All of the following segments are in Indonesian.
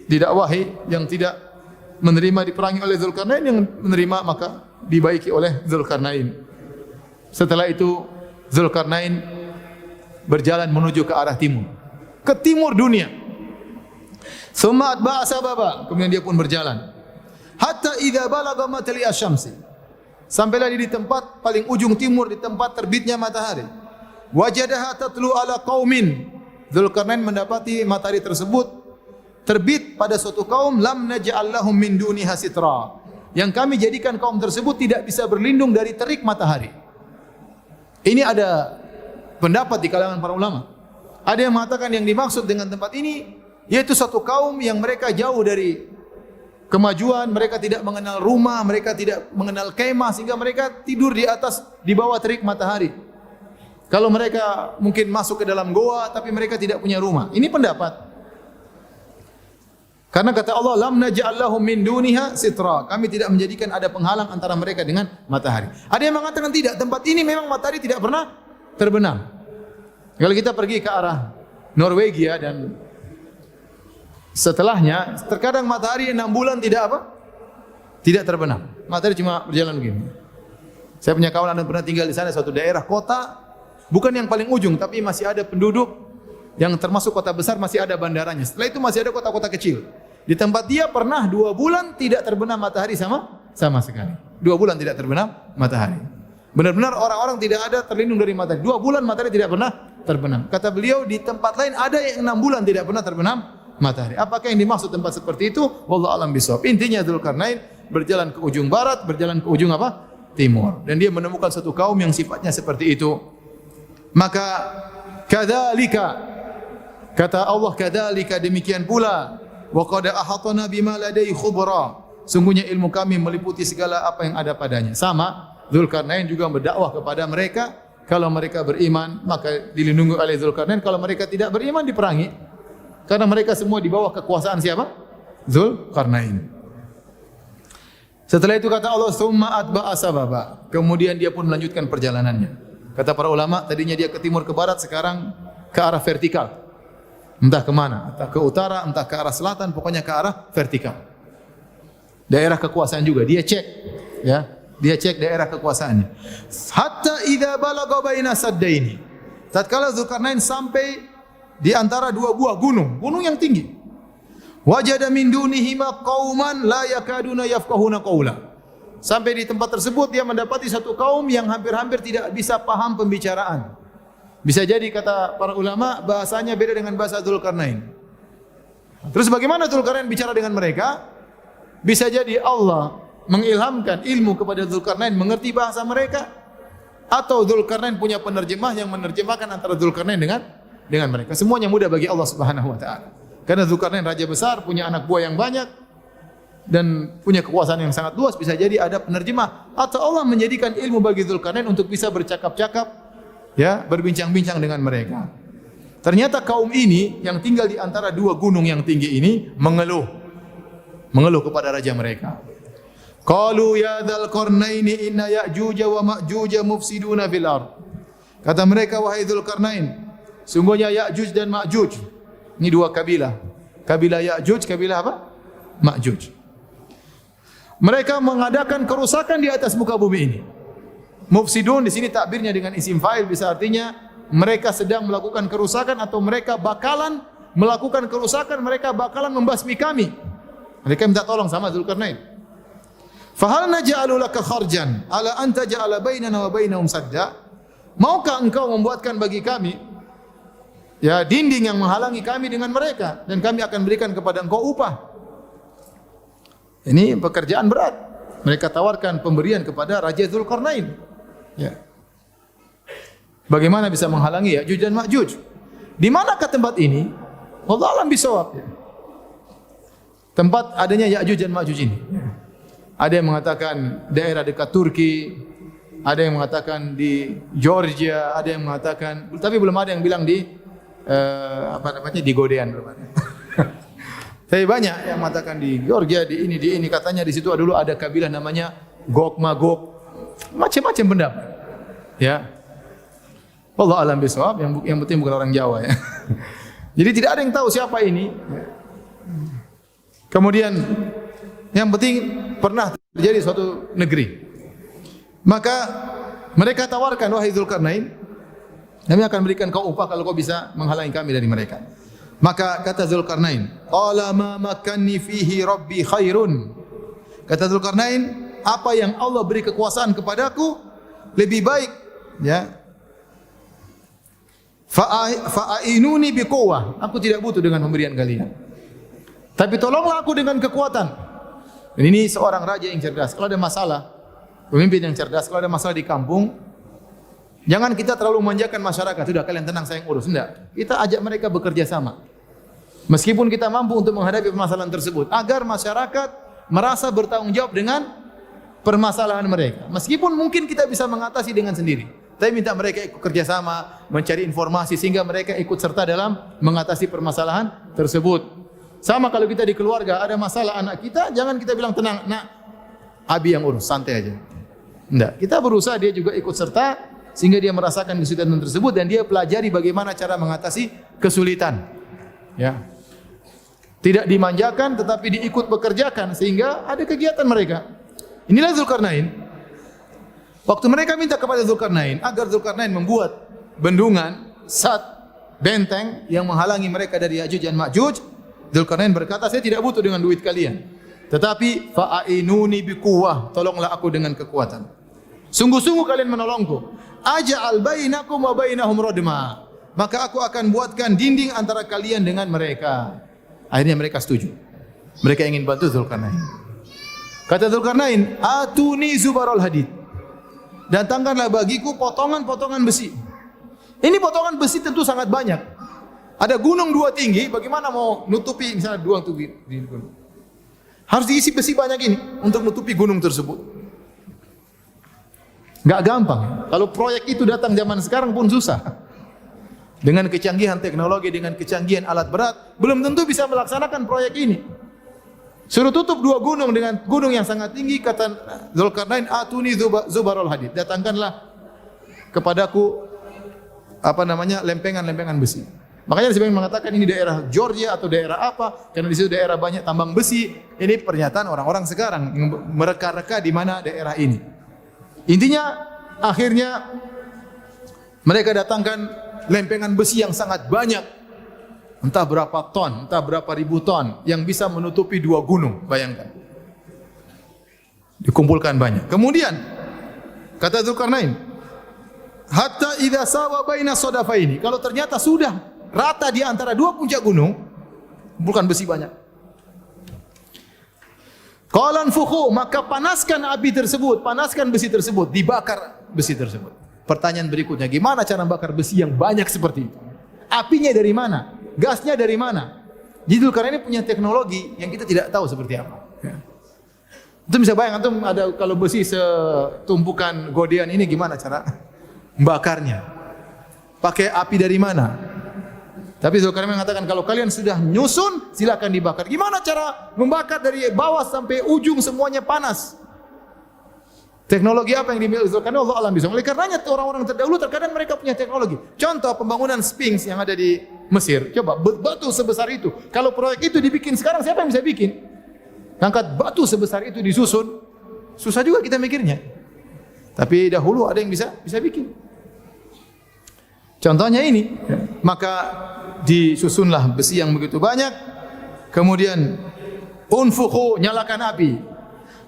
didakwahi, yang tidak menerima diperangi oleh Dzulkarnain, yang menerima maka dibaiki oleh Dzulkarnain. Setelah itu Dzulkarnain berjalan menuju ke arah timur, ke timur dunia. Tsumma atba'a sababa, kemudian dia pun berjalan. Hatta idza balagha matli asy-syamsi, sampailah dia di tempat paling ujung timur, di tempat terbitnya matahari. Wajadaha tatlu ala qaumin, Dzulkarnain mendapati matahari tersebut terbit pada suatu kaum, lam naj'al lahum min duniha sitra, yang kami jadikan kaum tersebut tidak bisa berlindung dari terik matahari. Ini ada pendapat di kalangan para ulama. Ada yang mengatakan yang dimaksud dengan tempat ini yaitu satu kaum yang mereka jauh dari kemajuan, mereka tidak mengenal rumah, mereka tidak mengenal kemah, sehingga mereka tidur di atas, di bawah terik matahari. Kalau mereka mungkin masuk ke dalam goa, tapi mereka tidak punya rumah. Ini pendapat. Karena kata Allah, lam naj'al lahum min duniha sitra, kami tidak menjadikan ada penghalang antara mereka dengan matahari. Ada yang mengatakan tidak, tempat ini memang matahari tidak pernah terbenam. Kalau kita pergi ke arah Norwegia dan setelahnya, terkadang matahari 6 bulan tidak apa? Tidak terbenam. Matahari cuma berjalan begini. Saya punya kawan yang pernah tinggal di sana, suatu daerah kota, bukan yang paling ujung, tapi masih ada penduduk, yang termasuk kota besar, masih ada bandaranya. Setelah itu masih ada kota-kota kecil. Di tempat dia pernah 2 bulan tidak terbenam matahari sama sekali. 2 bulan tidak terbenam matahari. Benar-benar orang-orang tidak ada terlindung dari matahari. 2 bulan matahari tidak pernah terbenam. Kata beliau, di tempat lain ada yang 6 bulan tidak pernah terbenam matahari. Apakah yang dimaksud tempat seperti itu? Wallahu a'lam bishawab. Intinya Dzulkarnain berjalan ke ujung barat, berjalan ke ujung apa? Timur. Dan dia menemukan satu kaum yang sifatnya seperti itu. Maka kadzalika, kata Allah, kadzalika, demikian pula, wa qad ahatna bima ladai khubra, sungguhnya ilmu kami meliputi segala apa yang ada padanya. Sama, Dzulkarnain juga berdakwah kepada mereka. Kalau mereka beriman, maka dilindungi oleh Dzulkarnain. Kalau mereka tidak beriman, diperangi. Karena mereka semua di bawah kekuasaan siapa? Dzulkarnain. Setelah itu kata Allah, summa atba'a sababa, kemudian dia pun melanjutkan perjalanannya. Kata para ulama, tadinya dia ke timur ke barat, sekarang ke arah vertikal. Entah ke mana, entah ke utara, entah ke arah selatan, pokoknya ke arah vertikal. Daerah kekuasaan juga dia cek, ya. Dia cek daerah kekuasaannya. Hatta idza balagha baina saddaini, tatkala Dzulkarnain sampai di antara 2 buah gunung yang tinggi. Wajada min dunihima qauman la yakaduna yafqahuna qaula. Sampai di tempat tersebut dia mendapati satu kaum yang hampir-hampir tidak bisa paham pembicaraan. Bisa jadi kata para ulama bahasanya beda dengan bahasa Dzulkarnain. Terus bagaimana Dzulkarnain bicara dengan mereka? Bisa jadi Allah mengilhamkan ilmu kepada Dzulkarnain mengerti bahasa mereka, atau Dzulkarnain punya penerjemah yang menerjemahkan antara Dzulkarnain dengan mereka. Semuanya mudah bagi Allah Subhanahu wa taala. Karena Dzulkarnain raja besar, punya anak buah yang banyak dan punya kekuasaan yang sangat luas, bisa jadi ada penerjemah, atau Allah menjadikan ilmu bagi Dzulkarnain untuk bisa bercakap-cakap, ya, berbincang-bincang dengan mereka. Ternyata kaum ini yang tinggal di antara 2 gunung yang tinggi ini mengeluh kepada raja mereka. Qalu ya dzal qarnaini inna ya'juj wa ma'juj mufsiduna fil ard. Kata mereka, wahai Dzulkarnain, sungguhnya Ya'juj dan Ma'juj, ini 2 kabilah. Kabilah Ya'juj, kabilah apa? Ma'juj. Mereka mengadakan kerusakan di atas muka bumi ini. Mufsidun di sini takbirnya dengan isim fa'il, bisa artinya mereka sedang melakukan kerusakan atau mereka bakalan melakukan kerusakan, mereka bakalan membasmi kami. Mereka minta tolong sama Dzulkarnain. Fahal naj'alu laka kharjan ala an taj'ala bainana wa bainahum sadda? Maukah engkau membuatkan bagi kami, ya, dinding yang menghalangi kami dengan mereka, dan kami akan berikan kepada engkau upah? Ini pekerjaan berat. Mereka tawarkan pemberian kepada Raja Dzulkarnain. Ya. Bagaimana bisa menghalangi Ya'juj dan Ma'juj? Di manakah tempat ini? Wallahu a'lam bishawab. Tempat adanya Ya'juj dan Ma'juj ini. Ada yang mengatakan daerah dekat Turki, ada yang mengatakan di Georgia, ada yang mengatakan, tapi belum ada yang bilang di di Godean, belum ada. Tapi banyak yang mengatakan di Georgia, di ini katanya di situ dulu ada kabilah namanya Gog Magog, macam-macam pendapat. Ya, wallahu a'lam bishawab. Yang penting bukan orang Jawa, ya. Jadi tidak ada yang tahu siapa ini. Kemudian yang penting pernah terjadi suatu negeri. Maka mereka tawarkan, wahai Dzulkarnain, kami akan berikan kau upah kalau kau bisa menghalangi kami dari mereka. Maka kata Dzulkarnain, qala ma makanni fihi rabbi khairun. Kata Dzulkarnain, apa yang Allah beri kekuasaan kepadaku lebih baik, ya. Fa'ainuni biquwwah. Aku tidak butuh dengan pemberian kalian. Tapi tolonglah aku dengan kekuatan. Dan ini seorang raja yang cerdas. Kalau ada masalah, pemimpin yang cerdas, kalau ada masalah di kampung, jangan kita terlalu memanjakan masyarakat. Sudah, kalian tenang, saya yang urus. Tidak. Kita ajak mereka bekerja sama. Meskipun kita mampu untuk menghadapi permasalahan tersebut, agar masyarakat merasa bertanggung jawab dengan permasalahan mereka. Meskipun mungkin kita bisa mengatasi dengan sendiri, tapi minta mereka ikut kerjasama, mencari informasi sehingga mereka ikut serta dalam mengatasi permasalahan tersebut. Sama kalau kita di keluarga ada masalah anak kita, jangan kita bilang tenang, nak, Abi yang urus, santai aja. Tidak, kita berusaha dia juga ikut serta sehingga dia merasakan kesulitan tersebut dan dia pelajari bagaimana cara mengatasi kesulitan. Ya. Tidak dimanjakan tetapi diikut bekerjakan sehingga ada kegiatan mereka. Inilah Dzulkarnain. Waktu mereka minta kepada Dzulkarnain agar Dzulkarnain membuat bendungan, benteng yang menghalangi mereka dari Ya'juj dan Ma'juj, Dzulkarnain berkata, saya tidak butuh dengan duit kalian, tetapi fa'ainuni biquwwah, tolonglah aku dengan kekuatan. Sungguh-sungguh kalian menolongku. Aja'al bainakum wa bainahum radma. Maka aku akan buatkan dinding antara kalian dengan mereka. Akhirnya mereka setuju. Mereka ingin bantu Dzulkarnain. Kata Dzulkarnain, atuni zubarul hadid. Datangkanlah bagiku potongan-potongan besi. Ini potongan besi tentu sangat banyak. Ada gunung dua tinggi, bagaimana mau nutupi misalnya dua tinggi di gunung? Harus diisi besi banyak ini untuk nutupi gunung tersebut. Enggak gampang. Kalau proyek itu datang zaman sekarang pun susah. Dengan kecanggihan teknologi, dengan kecanggihan alat berat, belum tentu bisa melaksanakan proyek ini. Suruh tutup dua gunung dengan gunung yang sangat tinggi, kata Dzulkarnain, atuni zubarul hadid. Datangkanlah kepadaku lempengan-lempengan besi. Makanya sebagian mengatakan ini daerah Georgia atau daerah apa, karena di situ daerah banyak tambang besi. Ini pernyataan orang-orang sekarang yang mereka-reka di mana daerah ini. Intinya akhirnya mereka datangkan lempengan besi yang sangat banyak, entah berapa ton, entah berapa ribu ton, yang bisa menutupi dua gunung. Bayangkan, dikumpulkan banyak. Kemudian kata Dzulkarnain, hatta idza sawa baina sadafaini, kalau ternyata sudah rata di antara dua puncak gunung, bukan besi banyak. Qalan fukhu, maka panaskan api tersebut, panaskan besi tersebut, dibakar besi tersebut. Pertanyaan berikutnya, gimana cara bakar besi yang banyak seperti itu? Apinya dari mana? Gasnya dari mana? Jadi Dzulkarnain ini punya teknologi yang kita tidak tahu seperti apa. Itu bisa bayang, antum ada kalau besi setumpukan godean ini gimana cara membakarnya? Pakai api dari mana? Tapi Dzulkarnain mengatakan kalau kalian sudah nyusun silakan dibakar. Gimana cara membakar dari bawah sampai ujung semuanya panas? Teknologi apa yang dimiliki Dzulkarnain? Allah alam bisa. Oleh karenanya orang-orang terdahulu terkadang mereka punya teknologi. Contoh pembangunan Sphinx yang ada di Mesir. Coba batu sebesar itu. Kalau proyek itu dibikin sekarang siapa yang bisa bikin? Angkat batu sebesar itu disusun. Susah juga kita mikirnya. Tapi dahulu ada yang bisa bikin. Contohnya ini. Maka disusunlah besi yang begitu banyak, kemudian unfukhu, nyalakan api,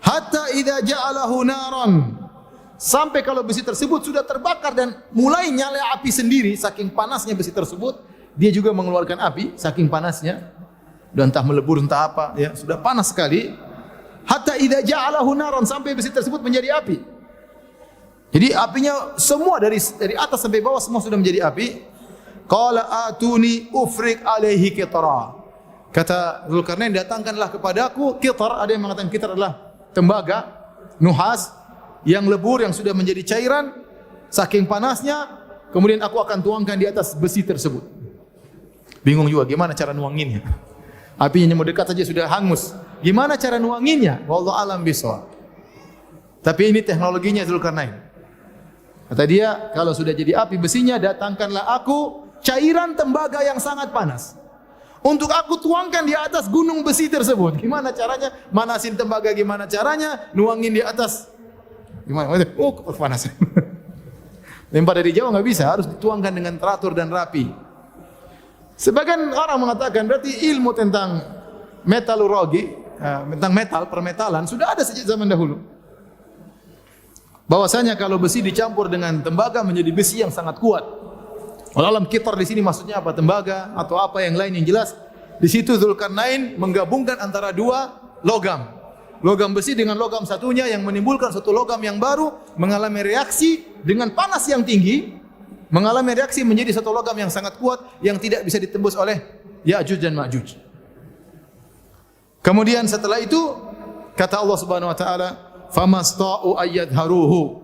hatta idza ja'alahu naran, sampai kalau besi tersebut sudah terbakar dan mulai nyala api sendiri, saking panasnya besi tersebut, dia juga mengeluarkan api saking panasnya, dan entah melebur entah apa, ya sudah panas sekali. Hatta idza ja'alahu naran, sampai besi tersebut menjadi api. Jadi apinya semua dari atas sampai bawah semua sudah menjadi api. Qala atuni ufrik alaihi qitra. Kata Dzulkarnain, datangkanlah kepadaku qitar. Ada yang mengatakan qitar adalah tembaga, nuhas yang lebur yang sudah menjadi cairan saking panasnya, kemudian aku akan tuangkan di atas besi tersebut. Bingung juga gimana cara nuanginnya. Apinya mau dekat saja sudah hangus. Gimana cara nuanginnya? Wallahu alam bishawab. Tapi ini teknologinya Dzulkarnain. Kata dia, kalau sudah jadi api besinya, datangkanlah aku cairan tembaga yang sangat panas. untuk aku tuangkan di atas gunung besi tersebut. Gimana caranya? Manasin tembaga gimana caranya? Nuangin di atas. Gimana? Oh, kepanasan. Lempar dari jauh nggak bisa, harus dituangkan dengan teratur dan rapi. Sebagian orang mengatakan berarti ilmu tentang metalurgi, tentang metal, permetalan sudah ada sejak zaman dahulu. Bahwasanya kalau besi dicampur dengan tembaga menjadi besi yang sangat kuat. Alam kitar di sini maksudnya apa? Tembaga atau apa yang lain yang jelas. Di situ Dzulkarnain menggabungkan antara dua logam. Logam besi dengan logam satunya yang menimbulkan satu logam yang baru mengalami reaksi dengan panas yang tinggi, mengalami reaksi menjadi satu logam yang sangat kuat yang tidak bisa ditembus oleh Ya'juj dan Ma'juj. Kemudian setelah itu kata Allah Subhanahu wa taala, "Famasta'u ayyadharuhu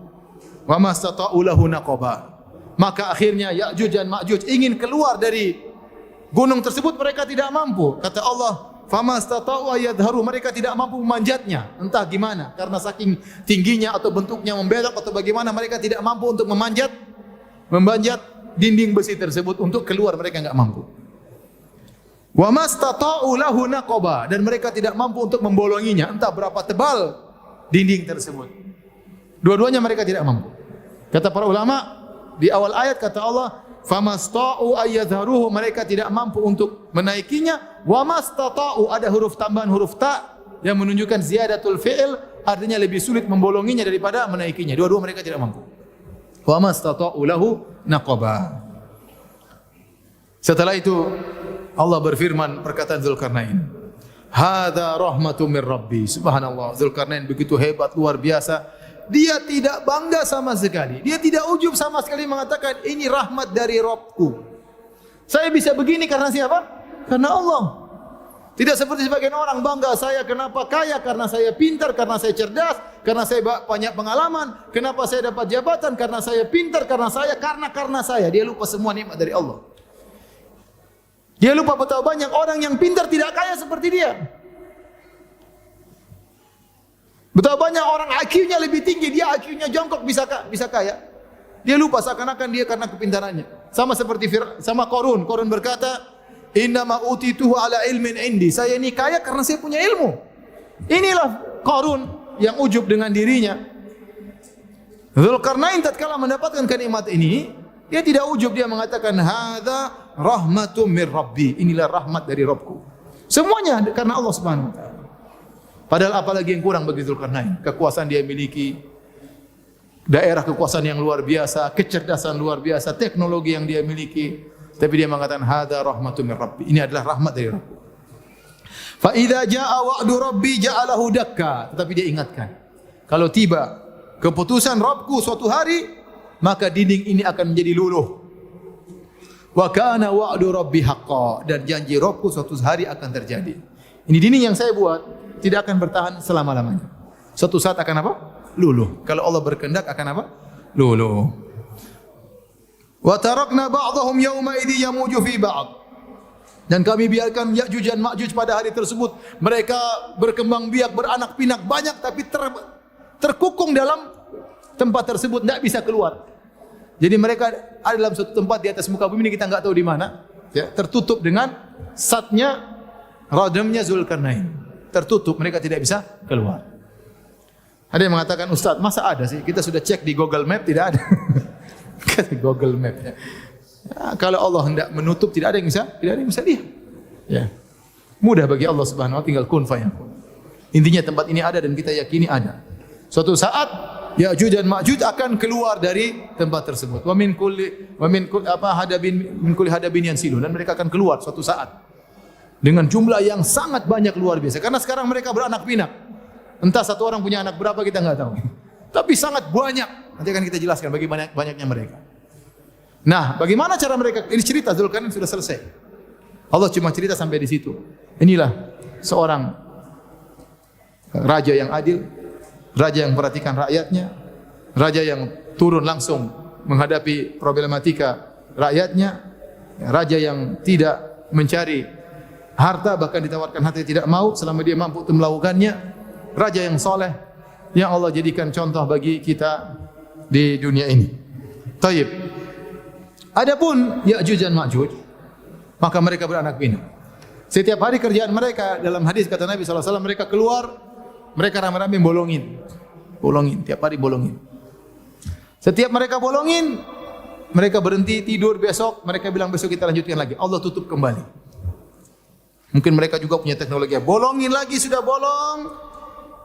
wa mastata'u lahu naqaba." Maka akhirnya Ya'juj dan Ma'juj ingin keluar dari gunung tersebut, mereka tidak mampu. Kata Allah, "Famastata'u ayyadharu," mereka tidak mampu memanjatnya. Entah gimana, karena saking tingginya atau bentuknya membelok atau bagaimana, mereka tidak mampu untuk memanjat dinding besi tersebut untuk keluar, mereka enggak mampu. Wa mastata'u lahu naqaba, dan mereka tidak mampu untuk membolonginya, entah berapa tebal dinding tersebut. Dua-duanya mereka tidak mampu. Kata para ulama, di awal ayat kata Allah, "Famasta'u ayyadharuhu," mereka tidak mampu untuk menaikinya. Wa mastata'u, ada huruf tambahan huruf ta yang menunjukkan ziyadatul fi'il, artinya lebih sulit membolonginya daripada menaikinya. Dua-dua mereka tidak mampu. Wa mastata'u lahu naqaba. Setelah itu Allah berfirman perkataan Dzulkarnain, "Hadza rahmatun mir Rabbi." Subhanallah, Dzulkarnain begitu hebat, luar biasa. Dia tidak bangga sama sekali. Dia tidak ujub sama sekali mengatakan ini rahmat dari Rabbku. Saya bisa begini karena siapa? Karena Allah. Tidak seperti sebagian orang bangga, saya kenapa kaya? Karena saya pintar, karena saya cerdas, karena saya banyak pengalaman. Kenapa saya dapat jabatan? Karena saya pintar, karena saya. Dia lupa semua nikmat dari Allah. Dia lupa betapa banyak orang yang pintar tidak kaya seperti dia. Betapa banyak orang IQ-nya lebih tinggi, dia IQ-nya jongkok bisa kaya. Dia lupa seakan-akan dia karena kepintarannya. Sama seperti sama Qarun. Qarun berkata, "Inna ma utituhu ala ilmin indi." Saya ini kaya karena saya punya ilmu. Inilah Qarun yang ujub dengan dirinya. Dzulkarnain tatkala mendapatkan kenikmat ini, dia tidak ujub, dia mengatakan, "Hadza rahmatun mir Rabbi." Inilah rahmat dari Rabbku. Semuanya karena Allah Subhanahu wa taala. Padahal apalagi yang kurang bagi Dzulkarnain? Kekuasaan dia miliki, daerah kekuasaan yang luar biasa, kecerdasan luar biasa, teknologi yang dia miliki. Tapi dia mengatakan hadza rahmatun min Rabbi. Ini adalah rahmat dari Rabb. Fa idza jaa wa'du Rabbi ja'alahu dakka. Tetapi dia ingatkan, kalau tiba keputusan Rabbku suatu hari, maka dinding ini akan menjadi luluh. Wa kana wa'du Rabbi haqqan, dan janji Rabbku suatu hari akan terjadi. Ini dinding yang saya buat tidak akan bertahan selama-lamanya. Suatu saat akan apa? Luluh. Kalau Allah berkehendak akan apa? Luluh. Wa tarakna ba'dahum yawma idzi yamuju fi ba'd. Dan kami biarkan Ya'juj dan Ma'juj pada hari tersebut, mereka berkembang biak, beranak pinak banyak, tapi terkukung dalam tempat tersebut, tidak bisa keluar. Jadi mereka ada dalam suatu tempat di atas muka bumi ini, kita enggak tahu di mana, ya, tertutup dengan satnya, radamnya Dzulkarnain. Tertutup, mereka tidak bisa keluar. Ada yang mengatakan, "Ustaz, masa ada sih? Kita sudah cek di Google Map, tidak ada." Kata Google Map. Ya. Ya, kalau Allah hendak menutup, tidak ada yang bisa lihat. Ya. Mudah bagi Allah Subhanahu wa taala, tinggal kun fayakun. Intinya tempat ini ada dan kita yakini ada. Suatu saat Ya'juj dan Ma'juj akan keluar dari tempat tersebut. Wa min kulli hadabin yansilun, dan mereka akan keluar suatu saat. Dengan jumlah yang sangat banyak luar biasa. Karena sekarang mereka beranak pinak. Entah satu orang punya anak berapa kita enggak tahu. Tapi sangat banyak. Nanti akan kita jelaskan bagi banyaknya mereka. Nah, bagaimana cara mereka? Ini cerita Dzulkarnain sudah selesai. Allah cuma cerita sampai di situ. Inilah seorang raja yang adil, raja yang memperhatikan rakyatnya, raja yang turun langsung menghadapi problematika rakyatnya, raja yang tidak mencari harta, bahkan ditawarkan harta tidak mau selama dia mampu untuk melakukannya. Raja yang soleh yang Allah jadikan contoh bagi kita di dunia ini. Taib. Adapun Ya'juj dan Ma'juj, maka mereka beranak pinak. Setiap hari kerjaan mereka, dalam hadis kata Nabi SAW, mereka keluar, mereka rame-rame bolongin. Bolongin, tiap hari bolongin. Setiap mereka bolongin, mereka berhenti tidur besok, mereka bilang besok kita lanjutkan lagi. Allah tutup kembali. Mungkin mereka juga punya teknologi. Bolongin lagi, sudah bolong.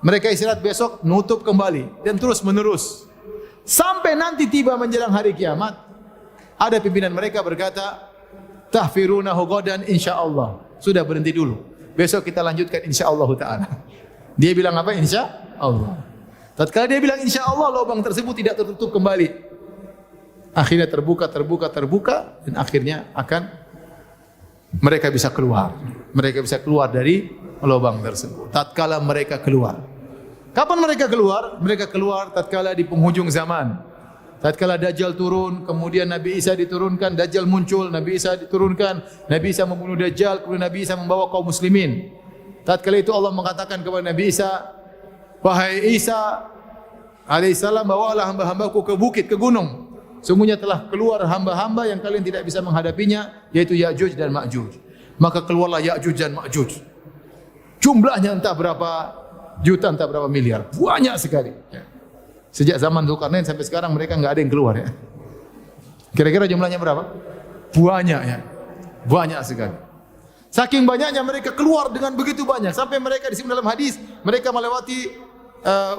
Mereka istirahat besok, nutup kembali. Dan terus menerus. Sampai nanti tiba menjelang hari kiamat, ada pimpinan mereka berkata, tahfirunahu ghadan insyaallah. Sudah berhenti dulu. Besok kita lanjutkan insyaallah ta'ala. Dia bilang apa? Insyaallah. Tatkala dia bilang insyaallah, lubang tersebut tidak tertutup kembali. Akhirnya terbuka dan akhirnya akan mereka bisa keluar. Mereka bisa keluar dari lubang tersebut. Tatkala mereka keluar. Kapan mereka keluar? Mereka keluar tatkala di penghujung zaman. Tatkala Dajjal turun, kemudian Nabi Isa diturunkan, Dajjal muncul, Nabi Isa diturunkan, Nabi Isa membunuh Dajjal, kemudian Nabi Isa membawa kaum muslimin. Tatkala itu Allah mengatakan kepada Nabi Isa, wahai Isa alaihissalam, bawalah hamba-hambaku ke bukit, ke gunung. Sungguhnya telah keluar hamba-hamba yang kalian tidak bisa menghadapinya, yaitu Ya'juj dan Ma'juj. Maka keluarlah Ya'juj dan Ma'juj. Jumlahnya entah berapa juta, entah berapa miliar. Banyak sekali. Sejak zaman Dzulkarnain sampai sekarang mereka enggak ada yang keluar ya. Kira-kira jumlahnya berapa? Banyak ya. Banyak sekali. Saking banyaknya mereka keluar dengan begitu banyak sampai mereka disebut dalam hadis mereka melewati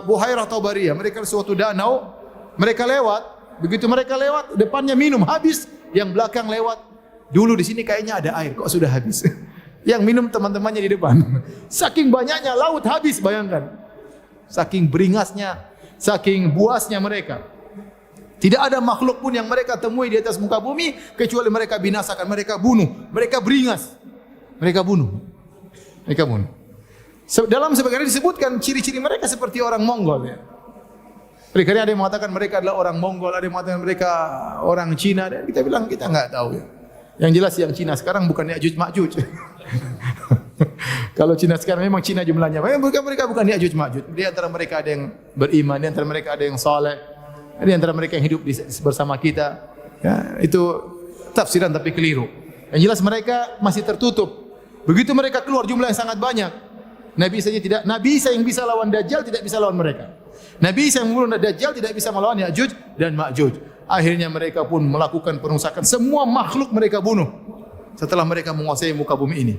Buhairah Tabariyah. Mereka suatu danau, mereka lewat, begitu mereka lewat depannya minum habis, yang belakang lewat. Dulu di sini kayaknya ada air, kok sudah habis. Yang minum teman-temannya di depan. Saking banyaknya laut habis, bayangkan. Saking beringasnya, saking buasnya mereka. Tidak ada makhluk pun yang mereka temui di atas muka bumi kecuali mereka binasakan, mereka bunuh, mereka beringas. Mereka bunuh. Mereka bunuh. Dalam sebagian disebutkan ciri-ciri mereka seperti orang Mongol ya. Mereka ada yang mengatakan mereka adalah orang Mongol, ada yang mengatakan mereka orang Cina, dan kita bilang kita enggak tahu ya. Yang jelas yang Cina sekarang bukan Ya'juj Ma'juj. Kalau Cina sekarang memang Cina jumlahnya, mereka bukan Ya'juj Ma'juj. Di antara mereka ada yang beriman, di antara mereka ada yang saleh, di antara mereka yang hidup bersama kita. Ya, itu tafsiran tapi keliru. Yang jelas mereka masih tertutup. Begitu mereka keluar jumlah yang sangat banyak. Nabi Isa yang bisa lawan Dajjal tidak bisa lawan mereka. Nabi Isa yang membunuh Dajjal tidak bisa melawan Ya'juj dan Ma'juj. Akhirnya mereka pun melakukan perusakan, semua makhluk mereka bunuh. Setelah mereka menguasai muka bumi ini.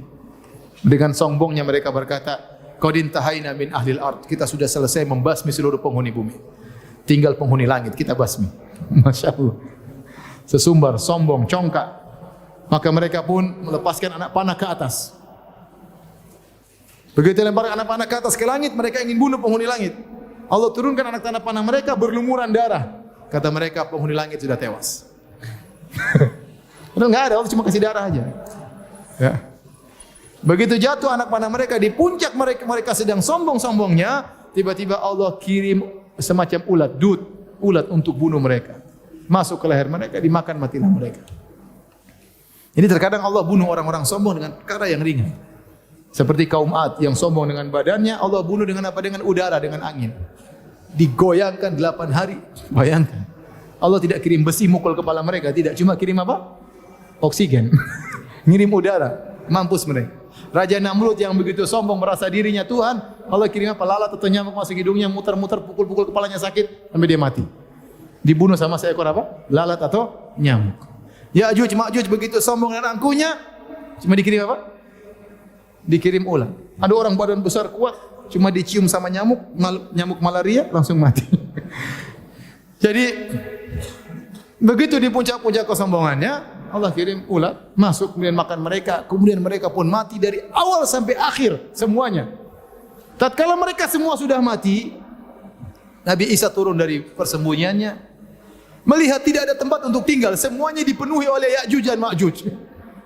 Dengan sombongnya mereka berkata, qad intahaina min ahlil ard. Kita sudah selesai membasmi seluruh penghuni bumi. Tinggal penghuni langit kita basmi. Masya Allah. Sesumbar, sombong, congkak. Maka mereka pun melepaskan anak panah ke atas. Begitu lempar anak panah ke atas ke langit, mereka ingin bunuh penghuni langit. Allah turunkan anak panah mereka berlumuran darah. Kata mereka penghuni langit sudah tewas. Padahal enggak ada, Allah cuma kasih darah aja. Ya. Begitu jatuh anak panah mereka di puncak mereka sedang sombong-sombongnya, tiba-tiba Allah kirim semacam ulat untuk bunuh mereka. Masuk ke leher mereka, dimakan matilah mereka. Ini terkadang Allah bunuh orang-orang sombong dengan perkara yang ringan. Seperti kaum Ad yang sombong dengan badannya, Allah bunuh dengan apa? Dengan udara, dengan angin. Digoyangkan 8 hari. Bayangkan. Allah tidak kirim besi mukul kepala mereka, tidak, cuma kirim apa? Oksigen. Ngirim udara, mampus mereka. Raja Namrud yang begitu sombong merasa dirinya Tuhan, Allah kirim apa? Lalat atau nyamuk masuk hidungnya, muter-muter, pukul-pukul kepalanya sakit sampai dia mati. Dibunuh sama seekor apa? Lalat atau nyamuk. Ya'juj Ma'juj begitu sombong dan angkuhnya, cuma dikirim apa? Dikirim ulat. Ada orang badan besar kuat, cuma dicium sama nyamuk malaria langsung mati. Jadi begitu di puncak-puncak kesombongannya, Allah kirim ulat masuk kemudian makan mereka, kemudian mereka pun mati dari awal sampai akhir semuanya. Tatkala mereka semua sudah mati, Nabi Isa turun dari persembunyiannya, melihat tidak ada tempat untuk tinggal, semuanya dipenuhi oleh Ya'juj dan Ma'juj.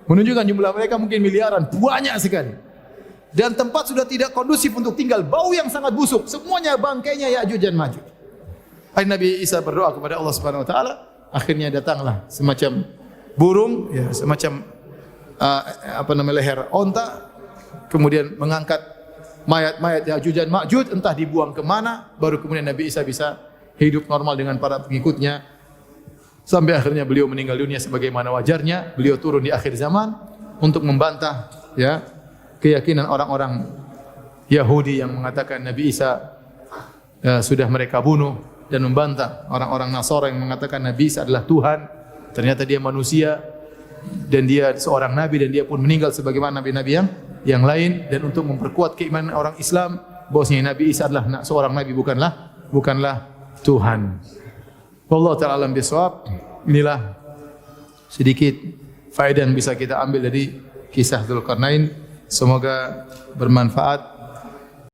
Menunjukkan jumlah mereka mungkin miliaran, banyak sekali. Dan tempat sudah tidak kondusif untuk tinggal, bau yang sangat busuk, semuanya bangkainya Ya'juj dan Ma'juj. Nabi Isa berdoa kepada Allah Subhanahu wa taala, akhirnya datanglah semacam burung, ya, semacam leher onta, kemudian mengangkat mayat-mayat Ya'juj dan Ma'juj, entah dibuang ke mana, baru kemudian Nabi Isa bisa hidup normal dengan para pengikutnya, sampai akhirnya beliau meninggal dunia sebagaimana wajarnya. Beliau turun di akhir zaman untuk membantah, ya, keyakinan orang-orang Yahudi yang mengatakan Nabi Isa sudah mereka bunuh, dan membantah orang-orang Nasara yang mengatakan Nabi Isa adalah Tuhan. Ternyata dia manusia dan dia seorang nabi, dan dia pun meninggal sebagaimana nabi-nabi yang lain. Dan untuk memperkuat keimanan orang Islam bahwasanya Nabi Isa adalah seorang nabi, bukanlah Tuhan. Wallahu ta'ala alam bisawab. Inilah sedikit faedah yang bisa kita ambil dari kisah Dzulqarnain. Semoga bermanfaat